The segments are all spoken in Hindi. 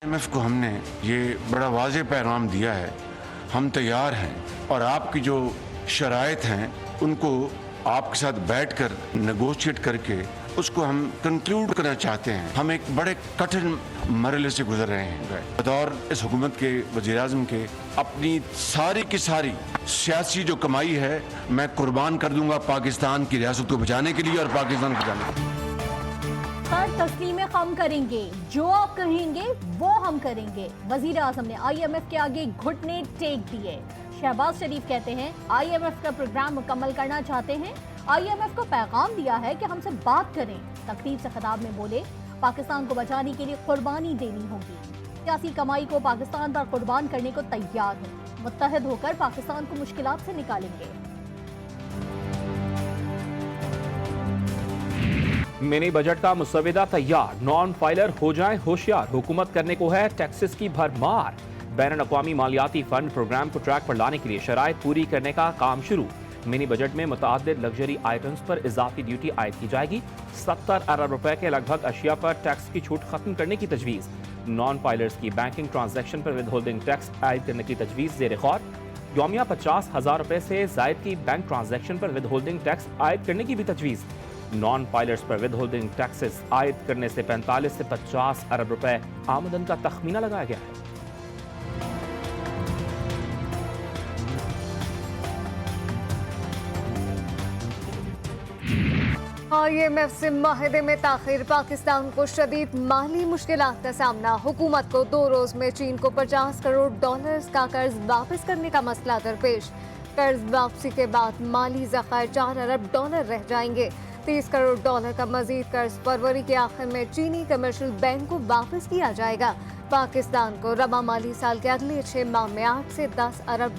IMF को हमने ये बड़ा वाज़ेह पैगाम दिया है, हम तैयार हैं और आपकी जो शराइत हैं उनको आपके साथ बैठकर नेगोशिएट करके उसको हम कंक्लूड करना चाहते हैं। हम एक बड़े कठिन मरहले से गुजर रहे हैं। बतौर इस हुकूमत के वज़ीर-ए-आज़म के अपनी सारी की सारी सियासी जो कमाई है मैं कुर्बान कर दूंगा पाकिस्तान की रियासत को बचाने के लिए और पाकिस्तान को बचाने के लिए। हर तस्लीमें हम करेंगे, जो आप कहेंगे वो हम करेंगे। वजीर आजम ने IMF के आगे घुटने टेक दिए। शहबाज शरीफ कहते हैं IMF का प्रोग्राम मुकम्मल करना चाहते हैं। IMF को पैगाम दिया है कि हमसे बात करें। तकरीब से खिताब में बोले पाकिस्तान को बचाने के लिए कुर्बानी देनी होगी। सियासी कमाई को पाकिस्तान पर कुर्बान करने को तैयार है। मुत्तहद होकर पाकिस्तान को मुश्किलात से निकालेंगे। मिनी बजट का मुसविदा तैयार, नॉन फाइलर हो जाएं होशियार, हुकूमत करने को है टैक्सेस की भरमार। बैनुल अक़वामी मालियाती फंड प्रोग्राम को ट्रैक पर लाने के लिए शराइत पूरी करने का काम शुरू। मिनी बजट में मुतअद्दिद लग्जरी आइटम्स पर इजाफी ड्यूटी आयद की जाएगी। 70 अरब रुपए के लगभग अशिया पर टैक्स की छूट खत्म करने की तजवीज़। नॉन फाइलर्स की बैंकिंग ट्रांजैक्शन पर विद होल्डिंग टैक्स आयद करने की तजवीज़ ज़ेर गौर। यौमिया 50,000 रुपए से जायद की बैंक ट्रांजैक्शन पर विद होल्डिंग टैक्स आयद करने की भी तजवीज़। नॉन फाइलर्स पर विद होल्डिंग टैक्सेस आयद करने से 45 से 50 अरब रुपए आमदन का तखमीना लगाया गया है। IMF से माहिदे में ताखिर, पाकिस्तान को शदीद माली मुश्किलात का सामना। हुकूमत को 2 रोज में चीन को $50 करोड़ का कर्ज वापस करने का मसला दरपेश। कर्ज वापसी के बाद माली ज़खायर $4 अरब रह जाएंगे। $30 करोड़ का मजीद कर्ज फरवरी के आखिर में चीनी कमर्शियल बैंक को वापस किया जाएगा। पाकिस्तान को रबा माली साल के अगले 6 माह में $8 से $10 अरब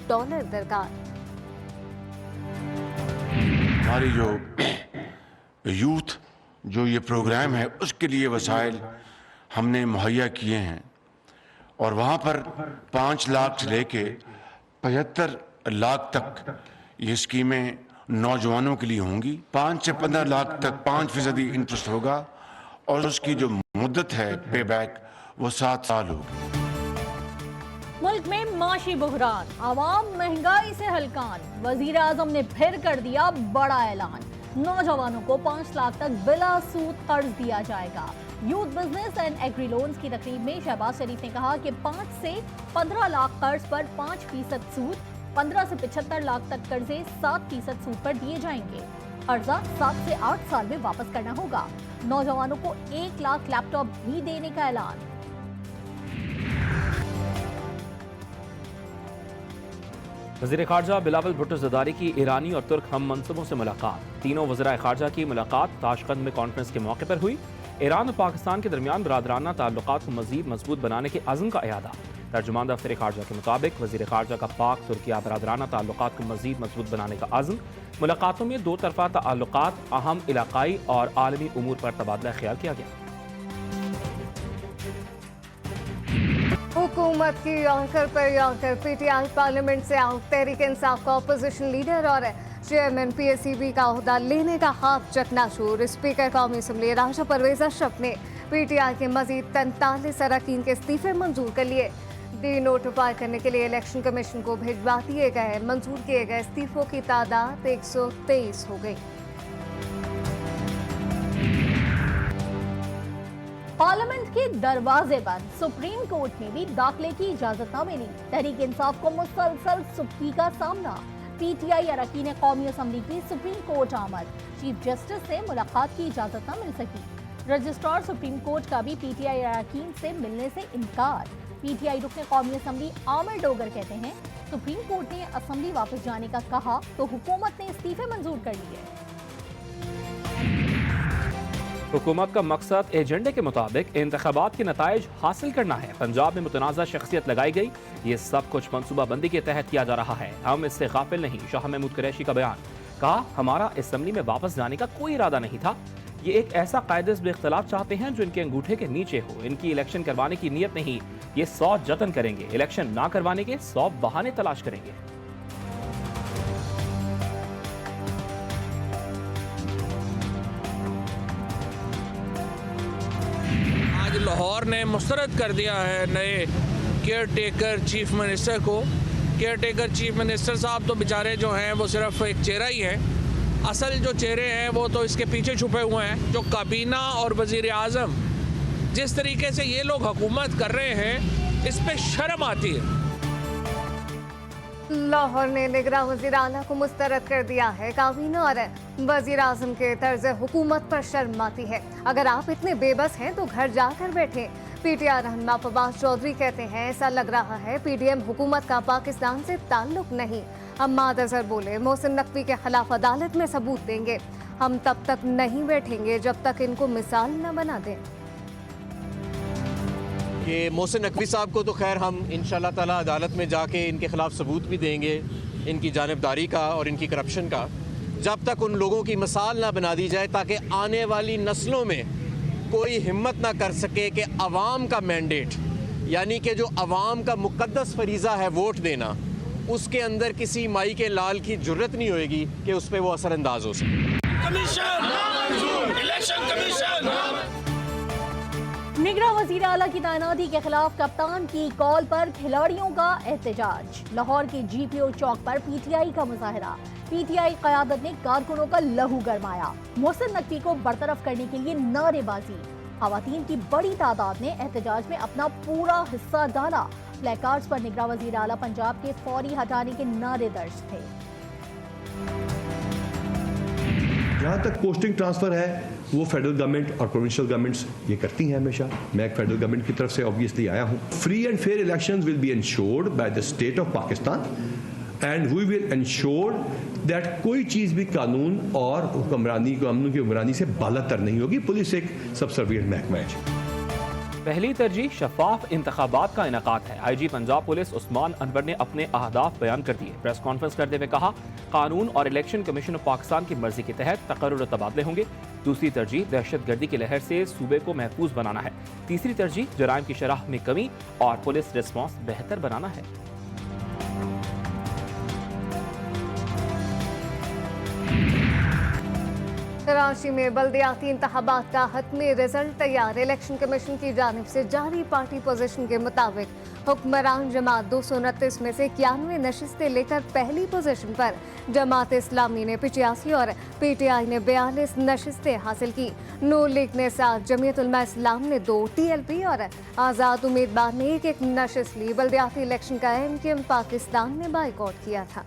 दरकार। हमारी जो यूथ जो ये प्रोग्राम है उसके लिए वसाइल हमने मुहैया किए हैं और वहाँ पर 5 लाख से लेके 75 लाख तक ये स्कीमें नौजवानों के लिए होंगी। 5 से 15 लाख तक 5% इंटरेस्ट होगा और उसकी जो मुद्दत है पे बैक वो 7 साल होगी। मुल्क में माशी बुहरान, आवाम महंगाई से हलकान। वजीर आजम ने फिर कर दिया बड़ा ऐलान। नौजवानों को 5 लाख तक बिला सूद कर्ज दिया जाएगा। Youth business and agri loans की तकरीब में शहबाज शरीफ ने कहा कि 5 से 15 लाख कर्ज पर 5% सूद, 15 से 75 लाख तक कर्जे 7% सूद पर दिए जाएंगे। कर्जा 7 से 8 साल में वापस करना होगा। नौजवानों को 1 लाख लैपटॉप भी देने का ऐलान। वज़ीर ख़ारजा बिलावल भुट्टो ज़रदारी की ईरानी और तुर्क हम मनसबों से मुलाकात। तीनों वज़राए ख़ारजा की मुलाकात ताशकंद में कॉन्फ्रेंस के मौके पर हुई। ईरान और पाकिस्तान के दरमियान बरादराना ताल्लुकात को मज़ीद मजबूत बनाने के अज़्म का इयादा। तर्जुमान दफ्तर ख़ारजा के मुताबिक वज़ीर ख़ारजा का पाक तुर्किया बरादराना ताल्लुकात को मज़ीद मजबूत बनाने का अज़्म। मुलाकातों में 2 तरफ़ा ताल्लुकात, अहम इलाक़ाई और आलमी उमूर पर तबादला ख्याल किया गया। हुकूमत की यॉर्कर पर यॉर्कर, PTI पार्लियामेंट से आउट। तहरीक इंसाफ का अपोजिशन लीडर और चेयरमैन PACB का ओहदा लेने का ख्वाब चकनाचूर। स्पीकर कौमी असम्बली राजा परवेज अशरफ ने PTI के मजीद 43 अरकान के इस्तीफे मंजूर कर लिए। डी नोटिफाई करने के लिए इलेक्शन कमीशन को भिजवा दिए गए। मंजूर किए गए इस्तीफों की तादाद 123 हो गई। पार्लियामेंट के दरवाजे बंद, सुप्रीम कोर्ट में भी दाखिले की इजाजत न मिली। तहरीक इंसाफ को मुसलसल सुबकी का सामना। PTI अरकान कौमी असम्बली की सुप्रीम कोर्ट आमद। चीफ जस्टिस से मुलाकात की इजाजत न मिल सकी। रजिस्ट्रार सुप्रीम कोर्ट का भी PTI अरकान से मिलने से इनकार। PTI रुकने कौमी असम्बली आमिर डोगर कहते हैं सुप्रीम कोर्ट ने असम्बली वापस जाने का कहा तो हुकूमत ने इस्तीफे मंजूर कर लिए। हुकूमत का मकसद एजेंडे के मुताबिक इंतखाबात के नताइज हासिल करना है। पंजाब में मुतनाज़ा शख्सियत लगाई गई। ये सब कुछ मनसूबाबंदी के तहत किया जा रहा है, हम इससे गाफिल नहीं। शाह महमूद कुरैशी का बयान। कहा हमारा असम्बली में वापस जाने का कोई इरादा नहीं था। ये एक ऐसा कायदे से इख्तलाफ चाहते हैं जो इनके अंगूठे के नीचे हो। इनकी इलेक्शन करवाने की नीयत नहीं। ये 100 जतन करेंगे, इलेक्शन ना करवाने के 100 बहाने तलाश करेंगे। लाहौर ने मुस्तरद कर दिया है नए केयर टेकर चीफ मिनिस्टर को। केयर टेकर चीफ मिनिस्टर साहब तो बेचारे जो हैं वो सिर्फ एक चेहरा ही है, असल जो चेहरे हैं वो तो इसके पीछे छुपे हुए हैं। जो काबीना और वज़ीर आज़म जिस तरीके से ये लोग हुकूमत कर रहे हैं, इस पे शर्म आती है। लाहौर ने निगरान वज़ीर आला को मुस्तरद कर दिया है। काबीना और वज़ीर आज़म के तर्ज हुकूमत पर शर्म आती है। अगर आप इतने बेबस हैं तो घर जाकर बैठें। पीटीआई रहनुमा फवाद चौधरी कहते हैं ऐसा लग रहा है पीडीएम हुकूमत का पाकिस्तान से ताल्लुक नहीं। अम्माद अजहर बोले मोहसिन नकवी के खिलाफ अदालत में सबूत देंगे। हम तब तक नहीं बैठेंगे जब तक इनको मिसाल न बना दें। ये मोहसिन नकवी साहब को तो खैर हम इंशाल्लाह ताला अदालत में जाके इनके खिलाफ सबूत भी देंगे, इनकी जानिबदारी का और इनकी करप्शन का, जब तक उन लोगों की मिसाल ना बना दी जाए ताकि आने वाली नस्लों में कोई हिम्मत ना कर सके कि अवाम का मैंडेट यानी कि जो अवाम का मुक़द्दस फरीज़ा है वोट देना, उसके अंदर किसी माई के लाल की जुर्रत नहीं होएगी कि उस पर वो असरअंदाज हो सके। निगरां वज़ीर आला की तैनाती के खिलाफ कप्तान की कॉल पर खिलाड़ियों का एहतजाज। लाहौर के जीपीओ चौक पर पीटीआई का मुजाहरा। पीटीआई क़यादत ने कारकुनों का लहू गरमाया। मोहसिन नकवी को बरतरफ करने के लिए नारेबाजी। खवातीन की बड़ी तादाद ने एहतजाज में अपना पूरा हिस्सा डाला। प्लेकार्ड्स पर निगरां वज़ीर आला पंजाब के फौरी हटाने के नारे दर्ज थे। जहाँ तक पोस्टिंग ट्रांसफ़र है वो फेडरल गवर्नमेंट और प्रोविंशियल गवर्नमेंट्स ये करती हैं हमेशा। मैं एक फेडरल गवर्नमेंट की तरफ से ऑब्वियसली आया हूँ। Free and fair elections will be ensured by the state of Pakistan and we will ensure that कोई चीज़ भी कानून और हुक्मरानी कानून की हुक्मरानी से बालातर नहीं होगी। पुलिस एक सबसर्विएंट महकमा है। पहली तरजीह शफाफ इंतखाबात का इनेकाद है। आईजी पंजाब पुलिस उस्मान अनवर ने अपने अहदाफ बयान कर दिए। प्रेस कॉन्फ्रेंस करते हुए कहा कानून और इलेक्शन कमीशन ऑफ पाकिस्तान की मर्जी के तहत तकर्रुर तबादले होंगे। दूसरी तरजीह दहशतगर्दी की लहर से सूबे को महफूज बनाना है। तीसरी तरजीह जराइम की शरह में कमी और पुलिस रिस्पॉन्स बेहतर बनाना है। कराची में बल्दियाती इंतखाबात का हतमी रिजल्ट तैयार। इलेक्शन कमीशन की जानिब से जारी पार्टी पोजीशन के मुताबिक हुक्मरान जमात 229 में से 91 नशिस्तें लेकर पहली पोजीशन पर। जमात इस्लामी ने 85 और पीटीआई ने 42 नशिस्तें हासिल की। नूर लीग ने 7, जमीयत उलमा इस्लाम ने 2, टीएलपी और आज़ाद उम्मीदवार ने एक नशिस्त ली। बल्दियाती इलेक्शन का एमकेएम पाकिस्तान ने बाइकआउट किया था।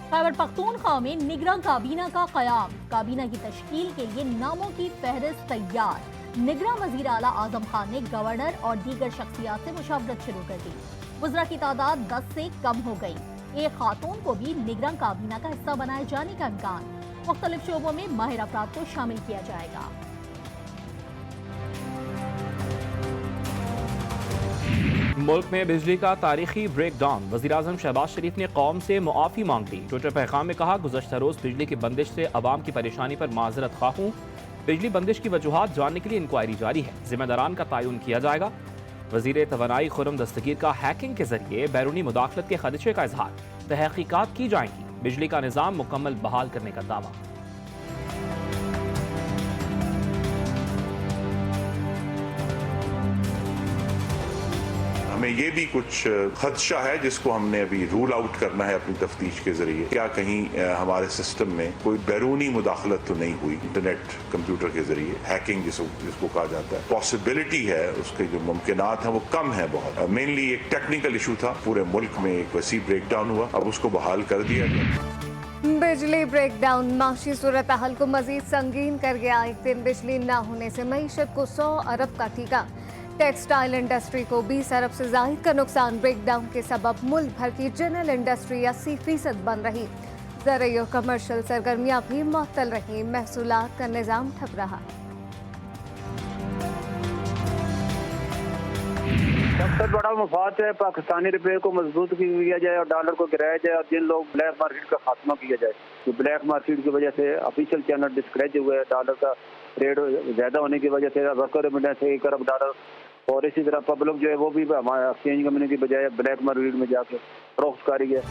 खैबर पख्तूनख्वा में निगरां काबीना का क़याम। काबीना की तश्कील के लिए नामों की फहरिस्त तैयार। निगरां वज़ीर आला आज़म खान ने गवर्नर और दीगर शख्सियात से मुशावरत शुरू कर दी। वज़रा की तादाद 10 से कम हो गई। एक खातून को भी निगरां काबीना का हिस्सा बनाए जाने का इम्कान। मुख्तलिफ शोबों में माहिर अफराद को शामिल किया जाएगा। मुल्क में बिजली का तारीखी ब्रेकडाउन। वज़ीर-ए-आज़म शहबाज शरीफ ने कौम से मुआफ़ी मांग ली। ट्विटर पैगाम में कहा गुज़श्ता रोज़ बिजली की बंदिश से अवाम की परेशानी पर माजरत खा हूँ। बिजली बंदिश की वजूहात जानने के लिए इंक्वायरी जारी है। जिम्मेदारान का तयन किया जाएगा। वज़ीर तवानाई खुर्रम दस्तगीर का हैकिंग के जरिए बैरूनी मुदाखलत के खदशे का इजहार। तहकीकात की जाएंगी। बिजली का निज़ाम मुकम्मल बहाल करने का दावा। हमें ये भी कुछ खदशा है जिसको हमने अभी रूल आउट करना है अपनी तफ्तीश के जरिए। क्या कहीं हमारे सिस्टम में कोई बैरूनी मुदाखलत तो नहीं हुई इंटरनेट कंप्यूटर के जरिए, हैकिंग जिसको कहा जाता है। पॉसिबिलिटी है, उसके जो मुमकिनात हैं वो कम है बहुत। मेनली एक टेक्निकल इशू था। पूरे मुल्क में एक वसी ब्रेकडाउन हुआ, अब उसको बहाल कर दिया गया। बिजली ब्रेकडाउन माशी सूरत हाल को मजीद संगीन कर गया। एक दिन बिजली न होने से मईशत को 100 अरब का ठिका। टेक्सटाइल इंडस्ट्री को 20 अरब से ज़ायद का नुकसान। ब्रेकडाउन के सबब मुल्क भर की जनरल इंडस्ट्री 80% बंद रही। ज़रूरी और कमर्शियल सरगर्मियाँ भी मुअत्तल रहीं। महसूलात का निज़ाम ठप रहा। सबसे बड़ा मफाद है पाकिस्तानी रुपये को मजबूत किया जाए और डॉलर को गिराया जाए और जिन लोग ब्लैक मार्केट का खात्मा किया जाए। तो ब्लैक मार्केट की वजह से ऑफिशियल चैनल डिस्करेज हुए, डॉलर का रेट ज़्यादा होने की वजह से वर्कर रेमिटेंस से 1 अरब डॉलर, और इसी तरह पब्लिक जो है वो भी हमारे एक्सचेंज कंपनी की बजाय ब्लैक मार्केट में जाके फरोख्त कर रही है।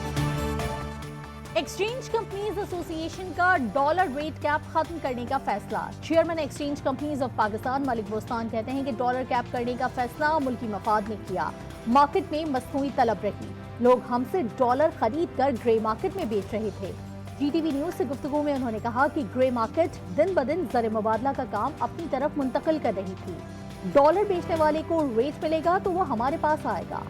एक्सचेंज कंपनीज एसोसिएशन का डॉलर रेट कैप खत्म करने का फैसला। Chairman exchange companies of Pakistan Malik Bostan कहते हैं कि डॉलर कैप करने का फैसला मुल्की मफाद ने किया। मार्केट में मसनूई तलब रही, लोग हमसे डॉलर खरीद कर ग्रे मार्केट में बेच रहे थे। GTV न्यूज से गुफ्तगू में उन्होंने कहा कि ग्रे मार्केट दिन ब दिन ज़र मुबादला का काम अपनी तरफ मुंतकिल कर रही थी। डॉलर बेचने वाले को रेट मिलेगा तो वो हमारे पास आएगा।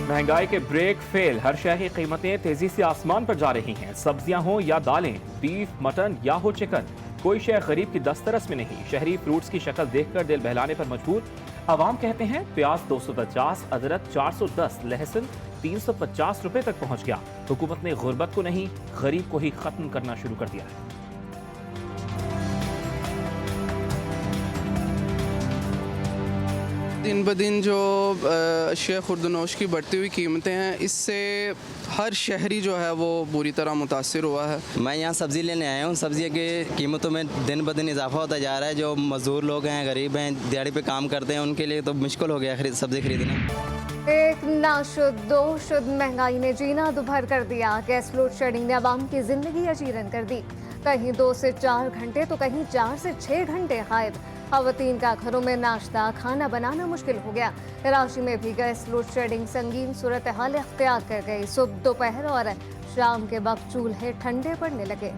महंगाई के ब्रेक फेल, हर शय की कीमतें तेजी से आसमान पर जा रही हैं। सब्जियां हो या दालें, बीफ, मटन या हो चिकन, कोई शय गरीब की दस्तरस में नहीं। शहरी फ्रूट्स की शक्ल देखकर दिल बहलाने पर मजबूर। अवाम कहते हैं प्याज 250, अदरक 410, लहसुन 350 रुपए तक पहुंच गया। हुकूमत ने गुर्बत को नहीं, गरीब को ही खत्म करना शुरू कर दिया है। दिन ब दिन जो अशिया खुर्दनोश की बढ़ती हुई कीमतें हैं, इससे हर शहरी जो है वो बुरी तरह मुतासिर हुआ है। मैं यहाँ सब्ज़ी लेने आया हूँ। सब्ज़ी की कीमतों में दिन ब दिन इजाफा होता जा रहा है। जो मज़दूर लोग हैं, गरीब हैं, दिहाड़ी पे काम करते हैं, उनके लिए तो मुश्किल हो गया सब्ज़ी खरीदना। एक नाशुद्ध दो शुद्ध महंगाई ने जीना दुभर कर दिया। गैस लोड शेडिंग ने आवाम की जिंदगी अजीरन कर दी। कहीं 2 से 4 घंटे तो कहीं 4 से 6 घंटे गायब। खवातीन का घरों में नाश्ता खाना बनाना मुश्किल हो गया। कराची में भी गैस लोड शेडिंग संगीन सूरत हाल अख्तियार कर गई। सुबह, दोपहर और शाम के वक्त चूल्हे ठंडे पड़ने लगे।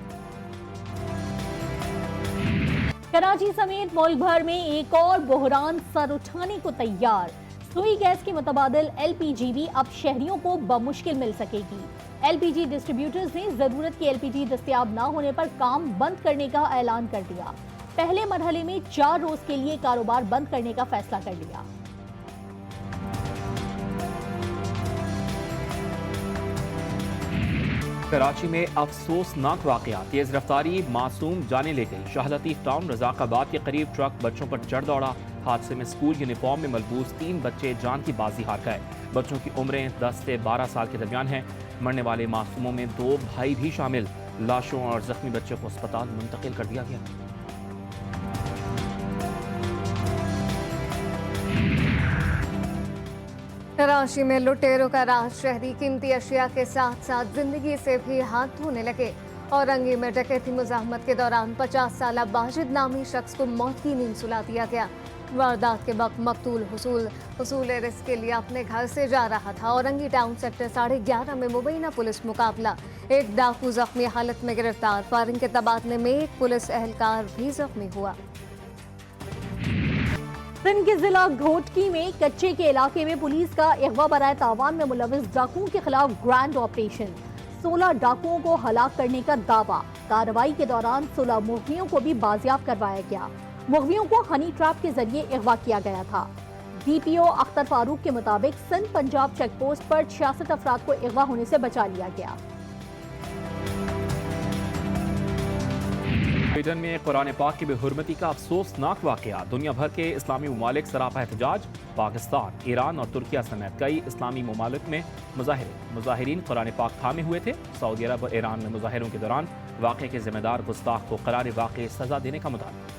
कराची समेत मुल्क भर में एक और बहरान सर उठाने को तैयार। सुई गैस के मुतबादिल LPG भी अब शहरियों को बमुश्किल मिल सकेगी। LPG डिस्ट्रीब्यूटर्स ने जरूरत की LPG दस्तयाब न होने पर काम बंद करने का ऐलान कर दिया। पहले मरहले में 4 रोज के लिए कारोबार बंद करने का फैसला कर लिया। कराची में अफसोसनाक वाकया, तेज रफ्तारी मासूम जाने ले गई। शाह लतीफ टाउन रजाकाबाद के करीब ट्रक बच्चों पर चढ़ दौड़ा। हादसे में स्कूल यूनिफॉर्म में मलबूस 3 बच्चे जान की बाजी हार गए। बच्चों की उम्रें 10 से 12 साल के दरमियान हैं। मरने वाले मासूमों में 2 भाई भी शामिल। लाशों और जख्मी बच्चों को अस्पताल मुंतकिल कर दिया गया। कराची में लुटेरों का राज, शहरी कीमती अशिया के साथ साथ जिंदगी से भी हाथ धोने लगे। औरंगी में डकैती मुजाहमत के दौरान 50 साला बाजिद नामी शख्स को मौत की नींद सुला दिया गया। वारदात के वक्त मकतूल हुसूल रिस्क के लिए अपने घर से जा रहा था। औरंगी टाउन सेक्टर 11:30 में मुबैना पुलिस मुकाबला। एक डाकू जख्मी हालत में गिरफ्तार। फायरिंग के तबादले में एक पुलिस एहलकार भी जख्मी हुआ। सिंध के जिला घोटकी में कच्चे के इलाके में पुलिस का अगवा बराए तावान में मुलविस डाकुओं के खिलाफ ग्रैंड ऑपरेशन। 16 डाकुओं को हलाक करने का दावा। कार्रवाई के दौरान 16 मुगवियों को भी बाजियाब करवाया गया। मुगवियों को हनी ट्रैप के जरिए अगवा किया गया था। DPO अख्तर फारूक के मुताबिक सिंध पंजाब चेक पोस्ट पर 66 अफराद को अगवा होने से बचा लिया गया। स्वीडन में कुरान पाक की बेहुरमती का अफसोसनाक वाकया। दुनिया भर के इस्लामी ममालिक सरापा एहतजाज। पाकिस्तान, ईरान और तुर्किया समेत कई इस्लामी ममालिक में मुजाहिरीन कुरान पाक थामे हुए थे। सऊदी अरब और ईरान में मुजाहिरों के दौरान वाक़े के जिम्मेदार गुस्ताख को करार वाक़े सजा देने का मुतालबा।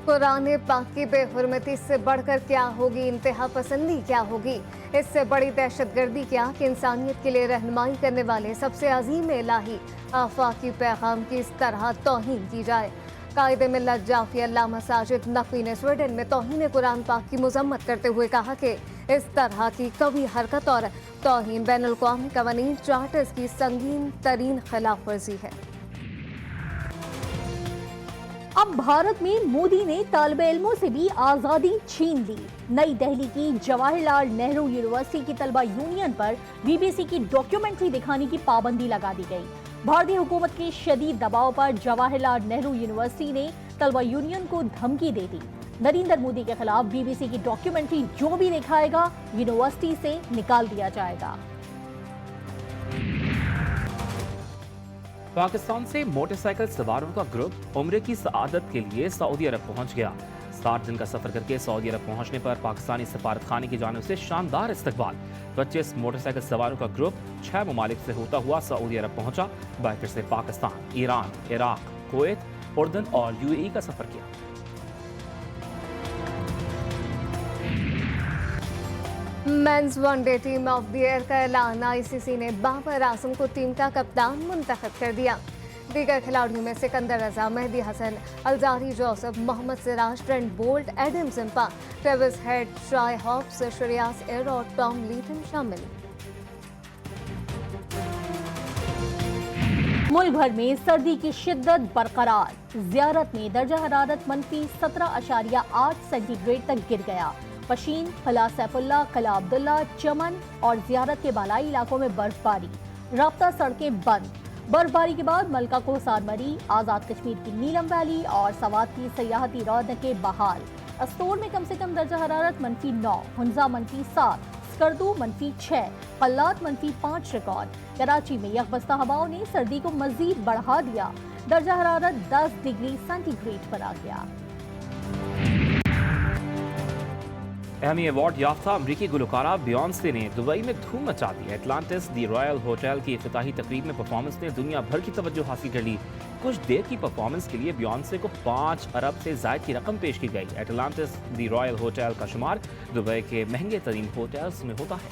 कुरान पाक की बेहुरमती से बढ़कर क्या होगी, इंतहा पसंदी क्या होगी, इससे बड़ी दहशतगर्दी क्या कि इंसानियत के लिए रहनुमाई करने वाले सबसे अजीम इलाही आफाकी पैगाम की इस तरह तौहीन की जाए। कायदे मिल्लत जाफी अल्लामा साजिद नकवी ने स्वीडन में तौहीन कुरान पाक की मजम्मत करते हुए कहा कि इस तरह की कभी हरकत और तौहीन बैनुल-अक़वामी क़वानीन चार्टर्स की संगीन तरीन खिलाफ वर्जी है। अब भारत में मोदी ने तालिबे इल्मों से भी आज़ादी छीन ली। नई दिल्ली की जवाहरलाल नेहरू यूनिवर्सिटी की तलबा यूनियन पर BBC की डॉक्यूमेंट्री दिखाने की पाबंदी लगा दी गई। भारतीय हुकूमत के शदीद दबाव पर जवाहरलाल नेहरू यूनिवर्सिटी ने तलबा यूनियन को धमकी दे दी। नरेंद्र मोदी के खिलाफ BBC की डॉक्यूमेंट्री जो भी दिखाएगा यूनिवर्सिटी से निकाल दिया जाएगा। पाकिस्तान से मोटरसाइकिल सवारों का ग्रुप उम्रे की सआदत के लिए सऊदी अरब पहुंच गया। 60 दिन का सफर करके सऊदी अरब पहुंचने पर पाकिस्तानी सफारत खाने की जानिब से शानदार इस्तकबाल। 25 मोटरसाइकिल सवारों का ग्रुप 6 ममालिक से होता हुआ सऊदी अरब पहुंचा। बाइकर से पाकिस्तान, ईरान, इराक, कुवैत, उर्दन और यूएई का सफर किया। Men's one day team of the year का ऐलान, आईसीसी ने बाबर आजम को टीम का कप्तान मुंतखब कर दिया। दीगर खिलाड़ियों में Sikandar Raza, Mehdi Hasan, Alzarri Joseph, Mohammed Siraj, Trent Boult, Adam Zampa, Travis Head, ट्राई हॉप्स, श्रेयस अय्यर और टॉम लीटन शामिल। मुल्क भर में सर्दी की शिद्दत बरकरार। ज़ियारत में दर्जा हरारत -17.8 सेंटीग्रेड तक गिर गया। पशीन, कला सैफुल्ला, कला अब्दुल्ला, चमन और ज़ियारत के बालाई इलाकों में बर्फबारी। राब्ता सड़कें बंद। बर्फबारी के बाद मलका को सारमरी, आज़ाद कश्मीर की नीलम वैली और सवात की सयाहती रौनकें बहाल। अस्तोर में कम से कम दर्जा हरारत -9, हुंजा -7, स्कर्दू -6, कल्लात -5 रिकॉर्ड। कराची में यकबस्ता हवाओं ने सर्दी को मजीद बढ़ा दिया। दर्जा हरारत 10 डिग्री सेंटीग्रेड पर आ गया। एमी अवार्ड याफ्ता अमरीकी गुलकारा बियॉन्से ने दुबई में धूम मचा दी। एटलांटिस दी रॉयल होटल की इफ्तिताही तकरीब में परफॉर्मेंस ने दुनिया भर की तवज्जो हासिल कर ली। कुछ देर की परफॉर्मेंस के लिए बियॉन्से को 5 अरब से ज़ायद की रकम पेश की गई। एटलांटिस दी रॉयल होटल का शुमार दुबई के महंगे तरीन होटल्स में होता है।